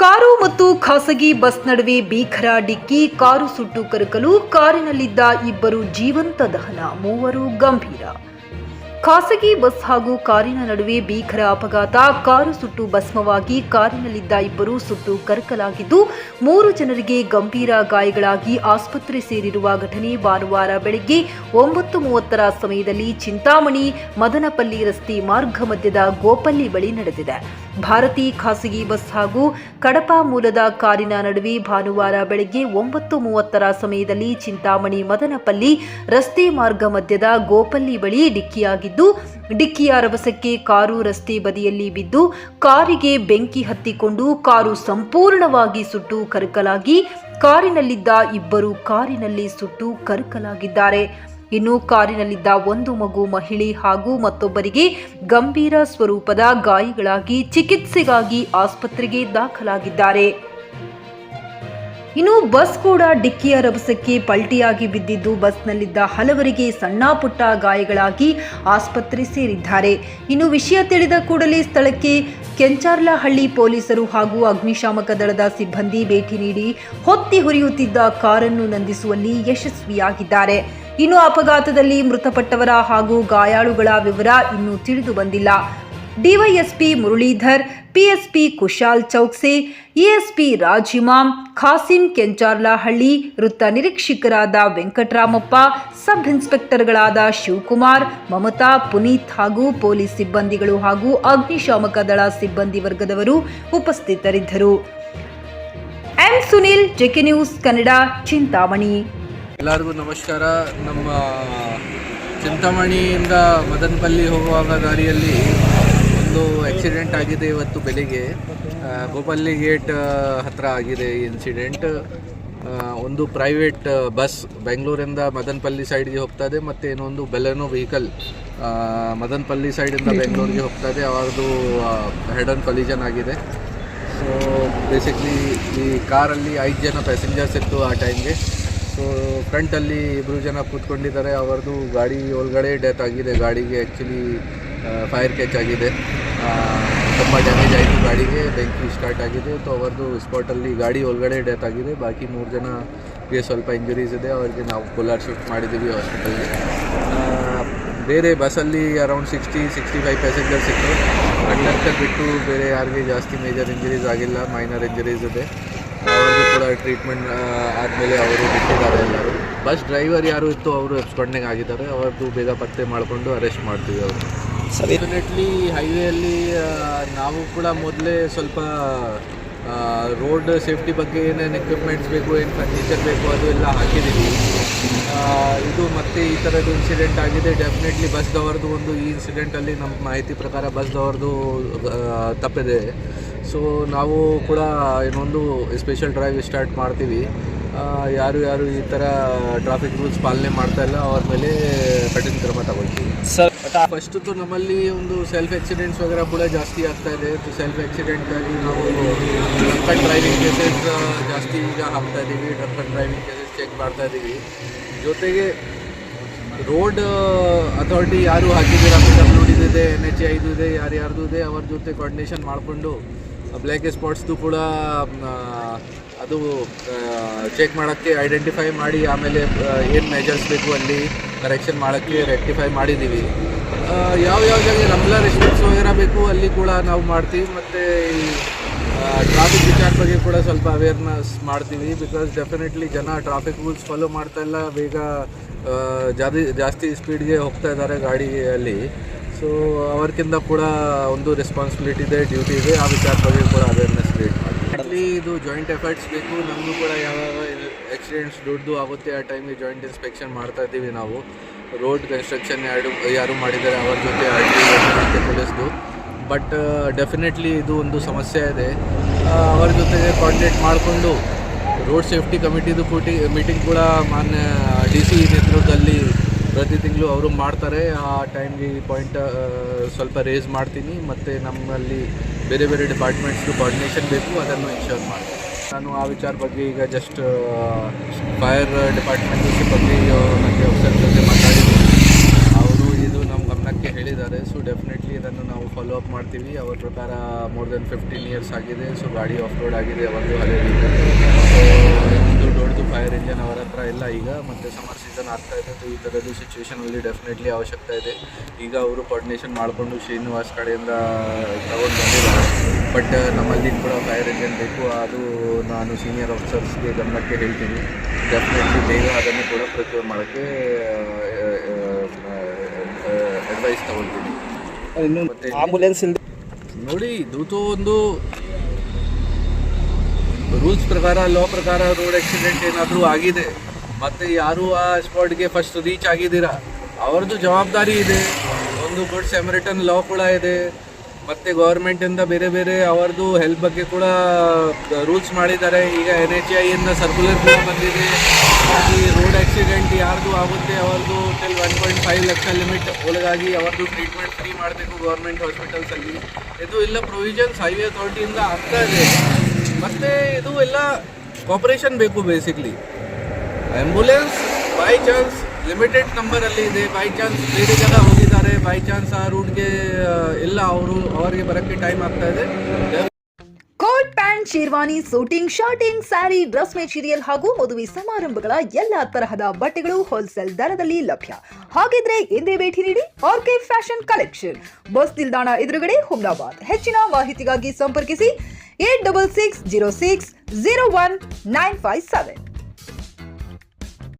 Car ಮತ್ತು ಖಾಸಗಿ bus ನಡುವೆ ಭೀಕರ ಡಿಕ್ಕಿ, ಕಾರು ಸುಟ್ಟು ಕರಕಲು, ಕಾರಿನಲ್ಲಿದ್ದ ಇಬ್ಬರು ಜೀವಂತ ದಹನ, ಮೂವರು ಗಂಭೀರ. ಖಾಸಗಿ ಬಸ್ ಹಾಗೂ ಕಾರಿನ ನಡುವೆ ಭೀಕರ ಅಪಘಾತ. ಕಾರು ಸುಟ್ಟು ಭಸ್ಮವಾಗಿ ಕಾರಿನಲ್ಲಿದ್ದ ಇಬ್ಬರು ಸುಟ್ಟು ಕರಕಲಾಗಿದ್ದು, 3 ಜನರಿಗೆ ಗಂಭೀರ ಗಾಯಗಳಾಗಿ ಆಸ್ಪತ್ರೆ ಸೇರಿರುವ ಘಟನೆ ಭಾನುವಾರ ಬೆಳಗ್ಗೆ 9:30 ಸಮಯದಲ್ಲಿ ಚಿಂತಾಮಣಿ ಮದನಪಲ್ಲಿ ರಸ್ತೆ ಮಾರ್ಗ ಮಧ್ಯದ ಗೋಪಲ್ಲಿ ಬಳಿ ನಡೆದಿದೆ. ಭಾರತಿ ಖಾಸಗಿ ಬಸ್ ಹಾಗೂ ಕಡಪ ಮೂಲದ ಕಾರಿನ ನಡುವೆ ಭಾನುವಾರ ಬೆಳಗ್ಗೆ 9:30 ಸಮಯದಲ್ಲಿ ಚಿಂತಾಮಣಿ ಮದನಪಲ್ಲಿ ರಸ್ತೆ ಮಾರ್ಗ ಮಧ್ಯದ ಗೋಪಲ್ಲಿ ಬಳಿ ಡಿಕ್ಕಿಯಾಗಿದ್ದು, ಡಿಕ್ಕಿಯ ರಭಸಕ್ಕೆ ಕಾರು ರಸ್ತೆ ಬದಿಯಲ್ಲಿ ಬಿದ್ದು ಕಾರಿಗೆ ಬೆಂಕಿ ಹತ್ತಿಕೊಂಡು ಕಾರು ಸಂಪೂರ್ಣವಾಗಿ ಸುಟ್ಟು ಕರಕಲಾಗಿ, ಕಾರಿನಲ್ಲಿದ್ದ ಇಬ್ಬರು ಕಾರಿನಲ್ಲಿ ಸುಟ್ಟು ಕರಕಲಾಗಿದ್ದಾರೆ. ಇನ್ನು ಕಾರಿನಲ್ಲಿದ್ದ ಒಂದು ಮಗು ಮಹಿಳೆ ಹಾಗೂ ಮತ್ತೊಬ್ಬರಿಗೆ ಗಂಭೀರ ಸ್ವರೂಪದ ಗಾಯಗಳಾಗಿ ಚಿಕಿತ್ಸೆಗಾಗಿ ಆಸ್ಪತ್ರೆಗೆ ದಾಖಲಾಗಿದ್ದಾರೆ. ಇನ್ನು ಬಸ್ ಕೂಡ ಡಿಕ್ಕಿಯ ರಭಸಕ್ಕೆ ಪಲ್ಟಿಯಾಗಿ ಬಿದ್ದಿದ್ದು, ಬಸ್ನಲ್ಲಿದ್ದ ಹಲವರಿಗೆ ಸಣ್ಣ ಪುಟ್ಟ ಗಾಯಗಳಾಗಿ ಆಸ್ಪತ್ರೆ ಸೇರಿದ್ದಾರೆ. ಇನ್ನು ವಿಷಯ ತಿಳಿದ ಕೂಡಲೇ ಸ್ಥಳಕ್ಕೆ ಕೆಂಚಾರ್ಲಹಳ್ಳಿ ಪೊಲೀಸರು ಹಾಗೂ ಅಗ್ನಿಶಾಮಕ ದಳದ ಸಿಬ್ಬಂದಿ ಭೇಟಿ ನೀಡಿ ಹೊತ್ತಿ ಹುರಿಯುತ್ತಿದ್ದ ಕಾರನ್ನು ನಂದಿಸುವಲ್ಲಿ ಯಶಸ್ವಿಯಾಗಿದ್ದಾರೆ. ಇನ್ನು ಅಪಘಾತದಲ್ಲಿ ಮೃತಪಟ್ಟವರ ಹಾಗೂ ಗಾಯಾಳುಗಳ ವಿವರ ಇನ್ನೂ ತಿಳಿದು ಬಂದಿಲ್ಲ. DYSP Muralidhar, PSP Kushal Chouksey, ASP Rajimam, Khasim Kencharlahalli, ವೃತ್ತ ನಿರೀಕ್ಷಕರಾದ ವೆಂಕಟರಾಮಪ್ಪ, ಸಬ್ ಇನ್ಸ್ಪೆಕ್ಟರ್ಗಳಾದ ಶಿವಕುಮಾರ್, ಮಮತಾ, ಪುನೀತ್ ಹಾಗೂ ಪೊಲೀಸ್ ಸಿಬ್ಬಂದಿಗಳು ಹಾಗೂ ಅಗ್ನಿಶಾಮಕ ದಳ ಸಿಬ್ಬಂದಿ ವರ್ಗದವರು ಉಪಸ್ಥಿತರಿದ್ದರು. M Sunil, JK news Kannada, Chintamani. ಎಲ್ಲರಿಗೂ ನಮಸ್ಕಾರ. ನಮ್ಮ ಚಿಂತಾಮಣಿಯಿಂದ ಮದನಪಲ್ಲಿ ಹೋಗುವಾಗ ದಾರಿಯಲ್ಲಿ ಒಂದು ಆಕ್ಸಿಡೆಂಟ್ ಆಗಿದೆ ಇವತ್ತು ಬೆಳಿಗ್ಗೆ. ಗೋಪಲ್ಲಿ ಗೇಟ್ ಹತ್ರ ಆಗಿದೆ ಈ ಇನ್ಸಿಡೆಂಟ್. ಒಂದು ಪ್ರೈವೇಟ್ ಬಸ್ ಬೆಂಗಳೂರಿಂದ ಮದನಪಲ್ಲಿ ಸೈಡ್ಗೆ ಹೋಗ್ತಾ ಇದೆ, ಮತ್ತು ಇನ್ನೊಂದು ಬೆಲೆನೋ ವೆಹಿಕಲ್ ಮದನಪಲ್ಲಿ ಸೈಡಿಂದ ಬೆಂಗಳೂರಿಗೆ ಹೋಗ್ತಾ ಇದೆ. ಅವ್ರದ್ದು ಹೆಡ್ ಆನ್ ಕೊಲಿಷನ್ ಆಗಿದೆ. ಸೊ ಬೇಸಿಕ್ಲಿ ಈ ಕಾರಲ್ಲಿ 5 ಜನ ಪ್ಯಾಸೆಂಜರ್ಸ್ ಇತ್ತು ಆ ಟೈಮ್ಗೆ. ಸೊ ಫ್ರಂಟಲ್ಲಿ 2 ಜನ ಕೂತ್ಕೊಂಡಿದ್ದಾರೆ. ಅವರದು ಗಾಡಿ ಒಳಗಡೆ ಡೆತ್ ಆಗಿದೆ. ಗಾಡಿಗೆ ಆ್ಯಕ್ಚುಲಿ ಫೈರ್ ಕ್ಯಾಚ್ ಆಗಿದೆ, ತುಂಬ ಡ್ಯಾಮೇಜ್ ಆಯಿತು, ಗಾಡಿಗೆ ಬೆಂಕಿ ಸ್ಟಾರ್ಟ್ ಆಗಿದೆ. ಸೊ ಅವರದು ಸ್ಪಾಟಲ್ಲಿ ಗಾಡಿ ಒಳಗಡೆ ಡೆತ್ ಆಗಿದೆ. ಬಾಕಿ 3 ಜನಗೆ ಸ್ವಲ್ಪ ಇಂಜುರೀಸ್ ಇದೆ. ಅವರಿಗೆ ನಾವು ಕೋಲಾರ ಶಿಫ್ಟ್ ಮಾಡಿದ್ದೀವಿ ಹಾಸ್ಪಿಟಲ್ಗೆ. ಬೇರೆ ಬಸ್ಸಲ್ಲಿ ಅರೌಂಡ್ 60-65 ಪ್ಯಾಸೆಂಜರ್ಸ್ ಇತ್ತು. ಕಂಡಕ್ಟರ್ ಬಿಟ್ಟು ಬೇರೆ ಯಾರಿಗೆ ಜಾಸ್ತಿ ಮೇಜರ್ ಇಂಜುರೀಸ್ ಆಗಿಲ್ಲ, ಮೈನರ್ ಇಂಜುರೀಸ್ ಇದೆ. ಅವ್ರಿಗೂ ಕೂಡ ಟ್ರೀಟ್ಮೆಂಟ್ ಆದಮೇಲೆ ಅವರು ಬಿಟ್ಟಿದ್ದಾರೆ ಎಲ್ಲರೂ. ಬಸ್ ಡ್ರೈವರ್ ಯಾರು ಇತ್ತು ಅವರು ಎಬ್ಸ್ಕೊಂಡಂಗೆ ಆಗಿದ್ದಾರೆ. ಅವ್ರದ್ದು ಬೇಗ ಪತ್ತೆ ಮಾಡಿಕೊಂಡು ಅರೆಸ್ಟ್ ಮಾಡ್ತೀವಿ ಅವರು. ಡೆಫಿನೆಟ್ಲಿ ಹೈವೇಯಲ್ಲಿ ನಾವು ಕೂಡ ಮೊದಲೇ ಸ್ವಲ್ಪ ರೋಡ್ ಸೇಫ್ಟಿ ಬಗ್ಗೆ ಏನೇನು ಎಕ್ವಿಪ್ಮೆಂಟ್ಸ್ ಬೇಕು, ಏನು ಫರ್ನಿಚರ್ ಬೇಕು ಅದು ಎಲ್ಲ ಹಾಕಿದ್ದೀವಿ. ಇದು ಮತ್ತೆ ಈ ಥರದ್ದು ಇನ್ಸಿಡೆಂಟ್ ಆಗಿದೆ. ಡೆಫಿನೆಟ್ಲಿ ಬಸ್ದವ್ರದ್ದು ಈ ಇನ್ಸಿಡೆಂಟಲ್ಲಿ ನಮ್ಮ ಮಾಹಿತಿ ಪ್ರಕಾರ ಬಸ್ದವ್ರದ್ದು ತಪ್ಪಿದೆ. ಸೊ ನಾವು ಕೂಡ ಇನ್ನೊಂದು ಸ್ಪೆಷಲ್ ಡ್ರೈವ್ ಸ್ಟಾರ್ಟ್ ಮಾಡ್ತೀವಿ. ಯಾರು ಈ ಥರ ಟ್ರಾಫಿಕ್ ರೂಲ್ಸ್ ಪಾಲನೆ ಮಾಡ್ತಾಯಿಲ್ಲ ಅವ್ರ ಮೇಲೆ ಕಠಿಣ ಕ್ರಮ ತಗೊಳ್ತೀವಿ. ಫಸ್ಟು ನಮ್ಮಲ್ಲಿ ಒಂದು ಸೆಲ್ಫ್ ಆಕ್ಸಿಡೆಂಟ್ಸ್ ವಗೇರ ಕೂಡ ಜಾಸ್ತಿ ಆಗ್ತಾ ಇದೆ. ಸೆಲ್ಫ್ ಆಕ್ಸಿಡೆಂಟಾಗಿ ನಾವು ಡ್ರಂಕ್ ಡ್ರೈವಿಂಗ್ ಕೇಸಸ್ ಜಾಸ್ತಿ ಈಗ ಹಾಕ್ತಾ ಇದ್ದೀವಿ. ಡ್ರಂಕ್ ಡ್ರೈವಿಂಗ್ ಕೇಸಸ್ ಚೆಕ್ ಮಾಡ್ತಾ ಇದ್ದೀವಿ. ಜೊತೆಗೆ ರೋಡ್ ಅಥಾರಿಟಿ ಯಾರು ಹಾಕಿದ್ದೀರಾ, PWD ಇದೆ, NH5 ಇದೆ, ಯಾರ್ಯಾರ್ದು ಇದೆ ಅವ್ರ ಜೊತೆ ಕೋಆರ್ಡಿನೇಷನ್ ಮಾಡಿಕೊಂಡು ಬ್ಲ್ಯಾಕ್ ಸ್ಪಾಟ್ಸ್ದು ಕೂಡ ಅದು ಚೆಕ್ ಮಾಡೋಕ್ಕೆ ಐಡೆಂಟಿಫೈ ಮಾಡಿ ಆಮೇಲೆ ಏನು ಮೆಜರ್ಸ್ ಬೇಕು ಅಲ್ಲಿ ಕರೆಕ್ಷನ್ ಮಾಡೋಕ್ಕೆ ರೆಕ್ಟಿಫೈ ಮಾಡಿದ್ದೀವಿ. ಯಾವ ಜಾಗ ನಮ್ಮೆಲ್ಲ ರೆಸ್ಟ್ರಿಕ್ಟ್ಸ್ ವಗೇರ ಬೇಕು ಅಲ್ಲಿ ಕೂಡ ನಾವು ಮಾಡ್ತೀವಿ. ಮತ್ತು ಟ್ರಾಫಿಕ್ ವಿಚಾರ ಬಗ್ಗೆ ಕೂಡ ಸ್ವಲ್ಪ ಅವೇರ್ನೆಸ್ ಮಾಡ್ತೀವಿ. ಬಿಕಾಸ್ ಡೆಫಿನೆಟ್ಲಿ ಜನ ಟ್ರಾಫಿಕ್ ರೂಲ್ಸ್ ಫಾಲೋ ಮಾಡ್ತಾಯಿಲ್ಲ, ಬೇಗ ಜಾಸ್ತಿ ಸ್ಪೀಡ್ಗೆ ಹೋಗ್ತಾ ಇದ್ದಾರೆ ಗಾಡಿಯಲ್ಲಿ. ಸೊ ಅವ್ರಿಗಿಂತ ಕೂಡ ಒಂದು ರೆಸ್ಪಾನ್ಸಿಬಿಲಿಟಿ ಇದೆ, ಡ್ಯೂಟಿ ಇದೆ. ಆ ವಿಚಾರ ಬಗ್ಗೆ ಕೂಡ ಅವೇರ್ನೆಸ್ ಕ್ರಿಯೇಟ್ ಮಾಡ್ತೀವಿ. ಇದು ಜಾಯಿಂಟ್ ಎಫರ್ಟ್ಸ್ ಬೇಕು. ನಮಗೂ ಕೂಡ ಯಾವಾಗ ಆಕ್ಸಿಡೆಂಟ್ಸ್ ದೊಡ್ಡದು ಆಗುತ್ತೆ ಆ ಟೈಮಿಗೆ ಜಾಯಿಂಟ್ ಇನ್ಸ್ಪೆಕ್ಷನ್ ಮಾಡ್ತಾ ಇದ್ದೀವಿ ನಾವು. ರೋಡ್ ಕನ್ಸ್ಟ್ರಕ್ಷನ್ ಯಾರು ಮಾಡಿದ್ದಾರೆ ಅವ್ರ ಜೊತೆ RTO ಪೊಲೀಸ್ದು. ಬಟ್ ಡೆಫಿನೆಟ್ಲಿ ಇದು ಒಂದು ಸಮಸ್ಯೆ ಇದೆ. ಅವ್ರ ಜೊತೆಗೆ ಕೋಆರ್ಡಿನೇಟ್ ಮಾಡಿಕೊಂಡು ರೋಡ್ ಸೇಫ್ಟಿ ಕಮಿಟಿದು ಮೀಟಿಂಗ್ ಕೂಡ ಮಾನ್ಯ DC ನೇತೃತ್ವದಲ್ಲಿ ಪ್ರತಿ ತಿಂಗಳು ಅವರು ಮಾಡ್ತಾರೆ. ಆ ಟೈಮ್ಗೆ ಈ ಪಾಯಿಂಟ್ ಸ್ವಲ್ಪ ರೇಸ್ ಮಾಡ್ತೀನಿ. ಮತ್ತು ನಮ್ಮಲ್ಲಿ ಬೇರೆ ಡಿಪಾರ್ಟ್ಮೆಂಟ್ಸ್ದು ಕೋಆರ್ಡಿನೇಷನ್ ಬೇಕು, ಅದನ್ನು ಇನ್ಶೋರ್ ಮಾಡ್ತೀನಿ. ನಾನು ಆ ವಿಚಾರ ಬಗ್ಗೆ ಈಗ ಜಸ್ಟ್ ಫೈರ್ ಡಿಪಾರ್ಟ್ಮೆಂಟ್ ಸಿಬ್ಬಂದಿ ಮತ್ತು ಅಫ್ಸರ್ ಜೊತೆ ಮಾತಾಡಿದ್ದೀನಿ. ಅವರು ಇದು ನಮ್ಮ ಗಮನಕ್ಕೆ ಹೇಳಿದ್ದಾರೆ. ಹೇಳಿದ್ದಾರೆ. ಸೊ ಡೆಫಿನೆಟ್ಲಿ ಇದನ್ನು ನಾವು ಫಾಲೋ ಅಪ್ ಮಾಡ್ತೀವಿ. ಅವರ ಪ್ರಕಾರ ಮೋರ್ ದೆನ್ 15 ಇಯರ್ಸ್ ಆಗಿದೆ. ಸೊ ಗಾಡಿ ಆಫ್ ರೋಡ್ ಆಗಿದೆ ಅವರದ್ದು ಹಳೆ ಒಂದು ದೊಡ್ಡದು ಫೈರ್ ಇಂಜನ್ ಅವರ ಹತ್ರ ಇಲ್ಲ ಈಗ. ಮತ್ತು ಸಮ್ಮರ್ ಸೀಸನ್ ಆಗ್ತಾ ಇದೆ. ಈ ಥರದ್ದು ಸಿಚುವೇಷನಲ್ಲಿ ಡೆಫಿನೆಟ್ಲಿ ಅವಶ್ಯಕತೆ ಇದೆ. ಈಗ ಅವರು ಕೋಆರ್ಡಿನೇಷನ್ ಮಾಡಿಕೊಂಡು ಶ್ರೀನಿವಾಸ್ ಕಡೆಯಿಂದ ತಗೊಂಡು ಬಂದಿದ್ದಾರೆ. ಬಟ್ ನಮ್ಮಲ್ಲಿ ಕೂಡ ಫೈರ್ ಇಂಜನ್ ಬೇಕು. ಅದು ನಾನು ಸೀನಿಯರ್ ಆಫೀಸರ್ಸ್ಗೆ ಗಮನಕ್ಕೆ ಹೇಳ್ತೀನಿ. ಡೆಫಿನೆಟ್ಲಿ ಬೇಗ ಅದನ್ನು ಕೂಡ ಪ್ರೊಕ್ಯೂರ್ ಮಾಡೋಕ್ಕೆ ಅಡ್ವೈಸ್ ತಗೊಳ್ತೀನಿ. ಮತ್ತು ಆಂಬುಲೆನ್ಸ್ ನೋಡಿ, ಇದು ಒಂದು ರೂಲ್ಸ್ ಪ್ರಕಾರ, ಲಾ ಪ್ರಕಾರ ರೋಡ್ ಆಕ್ಸಿಡೆಂಟ್ ಏನಾದರೂ ಆಗಿದೆ ಮತ್ತು ಯಾರು ಆ ಸ್ಪಾಟ್ಗೆ ಫಸ್ಟ್ ರೀಚ್ ಆಗಿದ್ದೀರಾ ಅವ್ರದ್ದು ಜವಾಬ್ದಾರಿ ಇದೆ. ಒಂದು ಗುಡ್ ಸ್ಯಾಮರಿಟನ್ ಲಾ ಕೂಡ ಇದೆ. ಮತ್ತು ಗೌರ್ಮೆಂಟಿಂದ ಬೇರೆ ಬೇರೆ ಅವರದ್ದು ಹೆಲ್ಪ್ ಬಗ್ಗೆ ಕೂಡ ರೂಲ್ಸ್ ಮಾಡಿದ್ದಾರೆ. ಈಗ NHAIಯಿಂದ ಸರ್ಕ್ಯುಲರ್ ಕೂಡ ಬಂದಿದೆ. ಈ ರೋಡ್ ಆಕ್ಸಿಡೆಂಟ್ ಯಾರ್ದು ಆಗುತ್ತೆ ಅವ್ರದ್ದು ಟಿಲ್ 1.5 ಲಕ್ಷ ಲಿಮಿಟ್ ಒಳಗಾಗಿ ಅವ್ರದ್ದು ಟ್ರೀಟ್ಮೆಂಟ್ ಫ್ರೀ ಮಾಡಬೇಕು ಗೌರ್ಮೆಂಟ್ ಹಾಸ್ಪಿಟಲ್ಸಲ್ಲಿ. ಇದು ಎಲ್ಲ ಪ್ರೊವಿಷನ್ಸ್ ಹೈವೇ ಅಥಾರಿಟಿಯಿಂದ ಆಗ್ತಾ ಇದೆ. ಮತ್ತು ಇದು ಎಲ್ಲ ಕೋಪರೇಷನ್ ಬೇಕು. Basically ambulance by chance limited ನಂಬರಲ್ಲಿ ಇದೆ. ಬೈ ಚಾನ್ಸ್ ಬೇರೆ ಜನ ಹೋಗಿದ್ದಾರೆ, ಬೈ ಚಾನ್ಸ್ ಆ ರೂಟ್ಗೆ ಎಲ್ಲ ಅವರಿಗೆ ಬರೋಕ್ಕೆ ಟೈಮ್ ಆಗ್ತಾ ಇದೆ. Coat pant, sherwani, suiting, shirting, sari, dress material ಹಾಗೂ ಮದುವೆ ಸಮಾರಂಭಗಳ ಎಲ್ಲ ತರಹದ ಬಟ್ಟೆಗಳು ಹೋಲ್ಸೇಲ್ ದರದಲ್ಲಿ ಲಭ್ಯ. ಹಾಗಿದ್ರೆ ಎಂದೇ ಭೇಟಿ ನೀಡಿ ಆರ್ಕೆ ಫ್ಯಾಷನ್ ಕಲೆಕ್ಷನ್, ಬಸ್ ನಿಲ್ದಾಣ ಎದುರುಗಡೆ, ಹುಮ್ನಾಬಾದ್. ಹೆಚ್ಚಿನ ಮಾಹಿತಿಗಾಗಿ ಸಂಪರ್ಕಿಸಿ 8660601957.